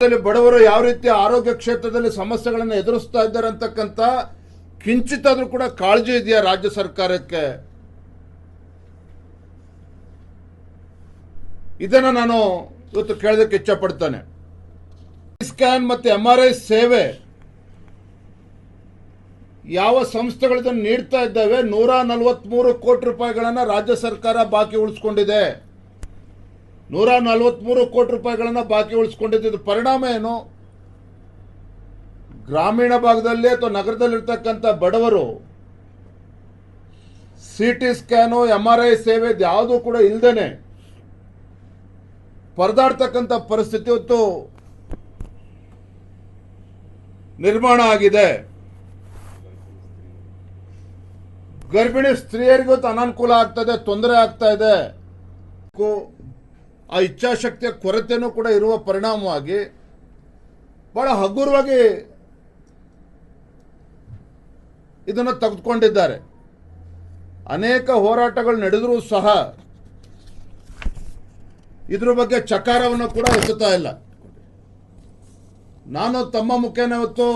ಬಡವರು ಯಾವ ರೀತಿ ಆರೋಗ್ಯ ಕ್ಷೇತ್ರದಲ್ಲಿ ಸಮಸ್ಯೆಗಳನ್ನು ಎದುರಿಸ್ತಾ ಇದ್ದಾರೆ ಅಂತಕ್ಕಂಥ ಕಿಂಚಿತ್ತಾದ್ರೂ ಕೂಡ ಕಾಳಜಿ ಇದೆಯಾ ರಾಜ್ಯ ಸರ್ಕಾರಕ್ಕೆ? ಇದನ್ನ ನಾನು ಇವತ್ತು ಕೇಳೋದಕ್ಕೆ ಇಚ್ಛೆ ಪಡ್ತಾನೆ. ಸ್ಕ್ಯಾನ್ ಮತ್ತು MRI ಸೇವೆ ಯಾವ ಸಂಸ್ಥೆಗಳು ನೀಡ್ತಾ ಇದ್ದಾವೆ 143 ಕೋಟಿ ರೂಪಾಯಿಗಳನ್ನು ರಾಜ್ಯ ಸರ್ಕಾರ ಬಾಕಿ ಉಳಿಸ್ಕೊಂಡಿದೆ. 143 ಕೋಟಿ ರೂಪಾಯಿಗಳನ್ನು ಬಾಕಿ ಉಳಿಸ್ಕೊಂಡಿದ್ದು ಪರಿಣಾಮ ಏನು? ಗ್ರಾಮೀಣ ಭಾಗದಲ್ಲಿ ಅಥವಾ ನಗರದಲ್ಲಿರ್ತಕ್ಕಂಥ ಬಡವರು CT ಸ್ಕ್ಯಾನು MRI ಸೇವೆ ಯಾವುದೂ ಕೂಡ ಇಲ್ಲದೇನೆ ಪರದಾಡ್ತಕ್ಕಂಥ ಪರಿಸ್ಥಿತಿ ಇವತ್ತು ನಿರ್ಮಾಣ ಆಗಿದೆ. ಗರ್ಭಿಣಿ ಸ್ತ್ರೀಯರಿಗೂ ಅನಾನುಕೂಲ ಆಗ್ತಾ ಇದೆ, ತೊಂದರೆ ಆಗ್ತಾ ಇದೆ. ಆ ಇಚ್ಛಾಶಕ್ತಿಯ ಕೊರತೆನೂ ಕೂಡ ಇರುವ ಪರಿಣಾಮವಾಗಿ ಬಹಳ ಹಗುರವಾಗಿ ಇದನ್ನು ತೆಗೆದುಕೊಂಡಿದ್ದಾರೆ. ಅನೇಕ ಹೋರಾಟಗಳು ನಡೆದರೂ ಸಹ ಇದ್ರ ಬಗ್ಗೆ ಚಕಾರವನ್ನು ಕೂಡ ಎತ್ತುತ್ತಾ ಇಲ್ಲ. ನಾನು ತಮ್ಮ ಮುಖೇನ ಇವತ್ತು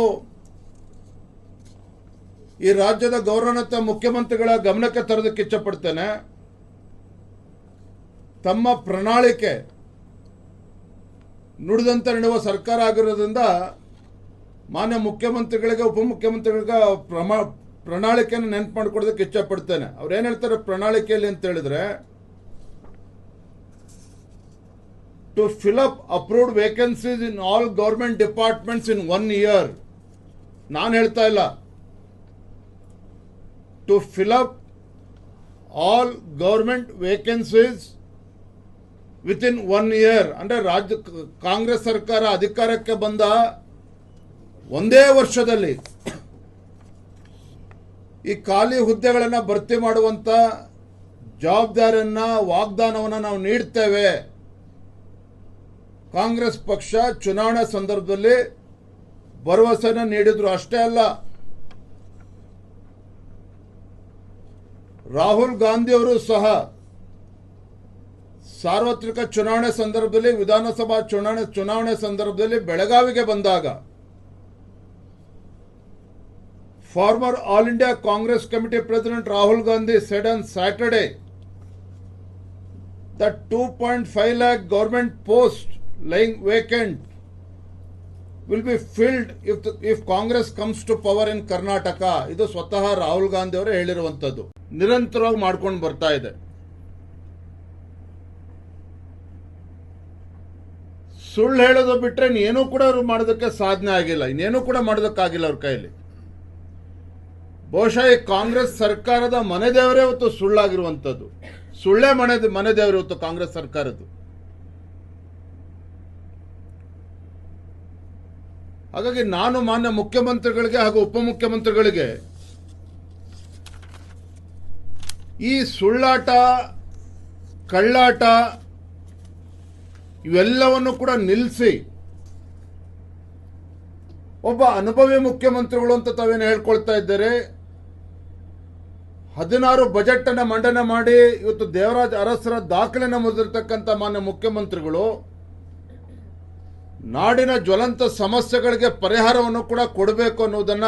ಈ ರಾಜ್ಯದ ಗೌರವಾನ್ವಿತ ಮುಖ್ಯಮಂತ್ರಿಗಳ ಗಮನಕ್ಕೆ ತರೋದಕ್ಕೆ ಇಚ್ಛಪಡ್ತೇನೆ. ತಮ್ಮ ಪ್ರಣಾಳಿಕೆ ನುಡಿದಂತೆ ನಡೆಯುವ ಸರ್ಕಾರ ಆಗಿರೋದ್ರಿಂದ ಮಾನ್ಯ ಮುಖ್ಯಮಂತ್ರಿಗಳಿಗೆ ಉಪಮುಖ್ಯಮಂತ್ರಿಗಳಿಗೆ ಪ್ರಣಾಳಿಕೆಯನ್ನು ನೆನಪು ಮಾಡಿಕೊಡೋದಕ್ಕೆ ಇಚ್ಛಪಡ್ತೇನೆ. ಅವ್ರು ಏನು ಹೇಳ್ತಾರೆ ಪ್ರಣಾಳಿಕೆಯಲ್ಲಿ ಅಂತ ಹೇಳಿದ್ರೆ, to fill up approved vacancies in all government departments in 1 year. ನಾನು ಹೇಳ್ತಾ ಇಲ್ಲ, to fill up all government vacancies within 1 year. ಅಂದ್ರೆ ರಾಜ್ಯ ಕಾಂಗ್ರೆಸ್ ಸರ್ಕಾರ ಅಧಿಕಾರಕ್ಕೆ ಬಂದ ಒಂದೇ ವರ್ಷದಲ್ಲಿ ಈ ಖಾಲಿ ಹುದ್ದೆಗಳನ್ನು ಭರ್ತಿ ಮಾಡುವಂತ ಜವಾಬ್ದಾರಿಯನ್ನ ವಾಗ್ದಾನವನ್ನು ನಾವು ನೀಡ್ತೇವೆ. ಕಾಂಗ್ರೆಸ್ ಪಕ್ಷ ಚುನಾವಣೆ ಸಂದರ್ಭದಲ್ಲಿ ಭರವಸೆಯನ್ನು ನೀಡಿದ್ರು. ಅಷ್ಟೇ ಅಲ್ಲ, ರಾಹುಲ್ ಗಾಂಧಿ ಅವರು ಸಹ ಸಾರ್ವತ್ರಿಕ ಚುನಾವಣೆ ಸಂದರ್ಭದಲ್ಲಿ, ವಿಧಾನಸಭಾ ಚುನಾವಣೆ ಸಂದರ್ಭದಲ್ಲಿ ಬೆಳಗಾವಿಗೆ ಬಂದಾಗ farmer all India Congress committee president Rahul Gandhi said on Saturday that 2.5 lakh government posts lying vacant will be filled if Congress comes to power in Karnataka. ಇದು ಸ್ವತಃ ರಾಹುಲ್ ಗಾಂಧಿ ಅವರು ಹೇಳಿರುವಂತದ್ದು. ನಿರಂತರವಾಗಿ ಮಾಡ್ಕೊಂಡು ಬರ್ತಾ ಇದೆ. ಸುಳ್ಳು ಹೇಳೋದು ಬಿಟ್ರೆ ಇನ್ನೇನು ಕೂಡ ಅವರು ಮಾಡೋದಕ್ಕೆ ಸಾಧನೆ ಆಗಿಲ್ಲ, ಇನ್ನೇನು ಕೂಡ ಮಾಡೋದಕ್ಕಾಗಿಲ್ಲ ಅವ್ರ ಕೈಯಲ್ಲಿ. ಬಹುಶಃ ಈ ಕಾಂಗ್ರೆಸ್ ಸರ್ಕಾರದ ಮನೆ ದೇವರೇ ಇವತ್ತು ಸುಳ್ಳಾಗಿರುವಂಥದ್ದು. ಸುಳ್ಳೇ ಮನೆ ದೇವರು ಇವತ್ತು ಕಾಂಗ್ರೆಸ್ ಸರ್ಕಾರದ್ದು. ಹಾಗಾಗಿ ನಾನು ಮಾನ್ಯ ಮುಖ್ಯಮಂತ್ರಿಗಳಿಗೆ ಹಾಗೂ ಉಪಮುಖ್ಯಮಂತ್ರಿಗಳಿಗೆ ಈ ಸುಳ್ಳಾಟ, ಕಳ್ಳಾಟ ಇವೆಲ್ಲವನ್ನು ಕೂಡ ನಿಲ್ಲಿಸಿ ಒಬ್ಬ ಅನುಭವಿ ಮುಖ್ಯಮಂತ್ರಿಗಳು ಅಂತ ತಾವೇನು ಹೇಳ್ಕೊಳ್ತಾ ಇದ್ದಾರೆ. 16 ಬಜೆಟ್ ಅನ್ನು ಮಂಡನೆ ಮಾಡಿ ಇವತ್ತು ದೇವರಾಜ್ ಅರಸರ ದಾಖಲೆಯನ್ನು ಮುರಿದಿರ್ತಕ್ಕಂಥ ಮಾನ್ಯ ಮುಖ್ಯಮಂತ್ರಿಗಳು ನಾಡಿನ ಜ್ವಲಂತ ಸಮಸ್ಯೆಗಳಿಗೆ ಪರಿಹಾರವನ್ನು ಕೂಡ ಕೊಡಬೇಕು ಅನ್ನೋದನ್ನ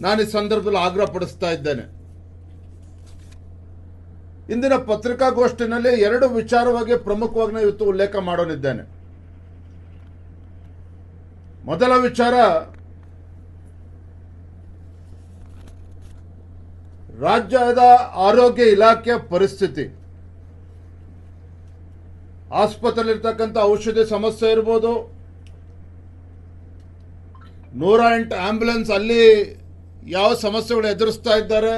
ನಾನು ಈ ಸಂದರ್ಭದಲ್ಲಿ ಆಗ್ರಹಪಡಿಸ್ತಾ ಇದ್ದೇನೆ. ಇಂದಿನ ಪತ್ರಿಕಾಗೋಷ್ಠಿನಲ್ಲಿ 2 ವಿಚಾರವಾಗಿ ಪ್ರಮುಖವಾಗಿ ನಾನು ಇವತ್ತು ಉಲ್ಲೇಖ ಮಾಡೋನಿದ್ದೇನೆ. ಮೊದಲ ವಿಚಾರ, ರಾಜ್ಯದ ಆರೋಗ್ಯ ಇಲಾಖೆಯ ಪರಿಸ್ಥಿತಿ. ಆಸ್ಪತ್ರೆಯಲ್ಲಿರ್ತಕ್ಕಂಥ ಔಷಧಿ ಸಮಸ್ಯೆ ಇರ್ಬೋದು, 108 ಆಂಬ್ಯುಲೆನ್ಸ್ ಅಲ್ಲಿ ಯಾವ ಸಮಸ್ಯೆಗಳು ಎದುರಿಸ್ತಾ ಇದ್ದಾರೆ,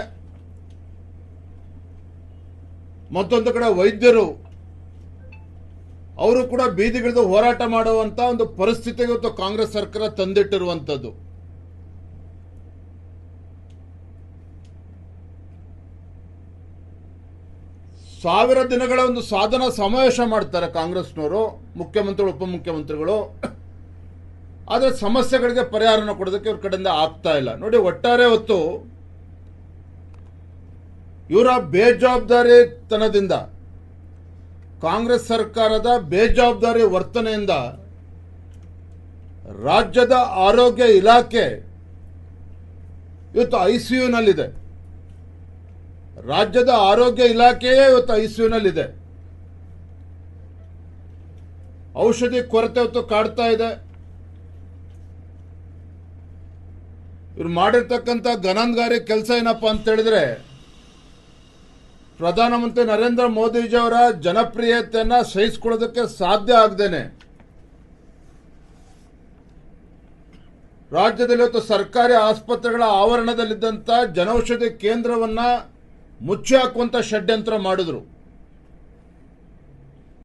ಮತ್ತೊಂದು ಕಡೆ ವೈದ್ಯರು ಅವರು ಕೂಡ ಬೀದಿಗಿಳಿದು ಹೋರಾಟ ಮಾಡುವಂತ ಒಂದು ಪರಿಸ್ಥಿತಿಗೆ ಇವತ್ತು ಕಾಂಗ್ರೆಸ್ ಸರ್ಕಾರ ತಂದಿಟ್ಟಿರುವಂತದ್ದು. ಸಾವಿರ ದಿನಗಳ ಒಂದು ಸಾಧನಾ ಸಮಾವೇಶ ಮಾಡ್ತಾರೆ ಕಾಂಗ್ರೆಸ್ನವರು, ಮುಖ್ಯಮಂತ್ರಿಗಳು ಉಪಮುಖ್ಯಮಂತ್ರಿಗಳು. ಆದರೆ ಸಮಸ್ಯೆಗಳಿಗೆ ಪರಿಹಾರನ ಕೊಡೋದಕ್ಕೆ ಇವ್ರ ಕಡೆಯಿಂದ ಆಗ್ತಾ ಇಲ್ಲ. ನೋಡಿ, ಒಟ್ಟಾರೆ ಹೊತ್ತು ಇವರ ಬೇಜವಾಬ್ದಾರಿತನದಿಂದ, ಕಾಂಗ್ರೆಸ್ ಸರ್ಕಾರದ ಬೇಜವಾಬ್ದಾರಿ ವರ್ತನೆಯಿಂದ ರಾಜ್ಯದ ಆರೋಗ್ಯ ಇಲಾಖೆ ಇವತ್ತು ಐಸಿಯುನಲ್ಲಿದೆ. ರಾಜ್ಯದ ಆರೋಗ್ಯ ಇಲಾಖೆಯೇ ಇವತ್ತು ಐಸಿಯುನಲ್ಲಿದೆ. ಔಷಧಿ ಕೊರತೆ ಇವತ್ತು ಕಾಡ್ತಾ ಇದೆ. ಇವ್ರು ಮಾಡಿರ್ತಕ್ಕಂಥ ಗನಂಗಾರಿ ಕೆಲಸ ಏನಪ್ಪಾ ಅಂತ ಹೇಳಿದ್ರೆ, ಪ್ರಧಾನಮಂತ್ರಿ ನರೇಂದ್ರ ಮೋದಿಜಿಯವರ ಜನಪ್ರಿಯತೆಯನ್ನ ಸಹಿಸಿಕೊಳ್ಳೋದಕ್ಕೆ ಸಾಧ್ಯ ಆಗದೇನೆ ರಾಜ್ಯದಲ್ಲಿ ಇವತ್ತು ಸರ್ಕಾರಿ ಆಸ್ಪತ್ರೆಗಳ ಆವರಣದಲ್ಲಿದ್ದಂಥ ಜನೌಷಧಿ ಕೇಂದ್ರವನ್ನ ಮುಚ್ಚಿ ಹಾಕುವಂತ ಷಡ್ಯಂತ್ರ ಮಾಡಿದ್ರು.